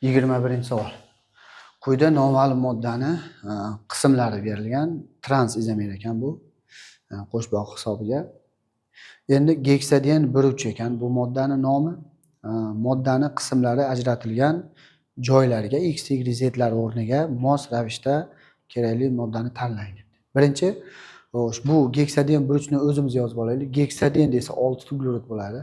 21-savol. Quyida noma'lum moddani qismlari berilgan. Trans izomer ekan bu. Qo'shbog' hisobiga. Endi geksaden biruvchi ekan bu moddani nomi. Moddani qismlari ajratilgan joylarga x, y, z lar o'rniga mos ravishda kerakli moddani tanlang debdi. Birinchi, bu geksaden biruvchini o'zimiz yozib olaylik. Geksaden desa 6 uglerod bo'ladi.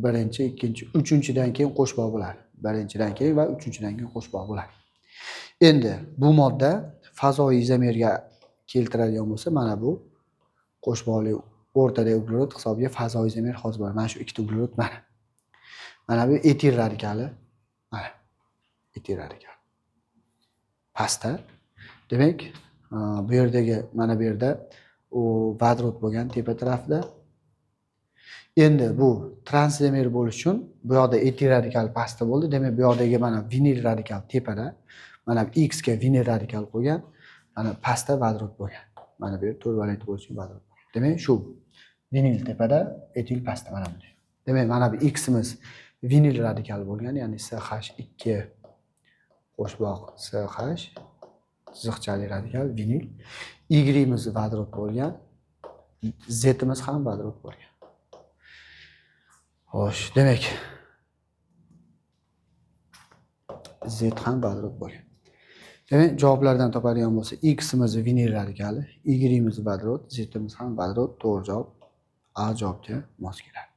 Birinchi, ikkinchi, uchinchidan keyin qo'shbog' bo'ladi. Birinchidan keyin va uchinchidan keyin qo'shbog' bo'ladi. Endi bu modda fazoviy izomerga keltiradigan bo'lsa, mana bu qo'shbog'li o'rtadagi uglerod hisobiga fazoviy izomer hozir bor. Mana shu ikkita uglerod mana. Mana bu etil radikali. Mana etil radikali. Pastda. Demak, bu yerdagi mana bu yerda u vodorod bo'lgan tepa tarafda. Endi bu trans izomer bo'lish uchun bu yoqda etil radikal pastda bo'ldi. Demak, bu yoqdagi mana vinil radikal tepada. Mana X ga vinil radikal qo'ygan. Mana pastda vodorod bo'lgan. Mana bu yer 4 valent bo'lish uchun vodorod. Demak, shu vinil tepada, etil pastda mana bunday. Demak, mana bu X'imiz vinil radikal bo'lgan, ya'ni CH2 qo'shbog' CH chiziqchali radikal vinil. Y'imiz vodorod bo'lgan. Z'imiz ham vodorod bo'lgan. Xo'sh, demak Z ham vodorod bo'lgan. Demak, javoblardan topadigan bo'lsa, X'imiz vinil radikali, Y'imiz vodorod, Z'imiz ham vodorod. To'g'ri javob A javobga mos keladi.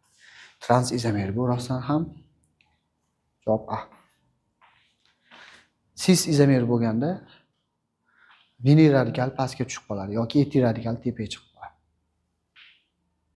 Trans izomer bu rostdan ham javob A. Cis izomer bo'lganda vinil radikal pastga tushib qoladi yoki etil radikal tepaga chiqib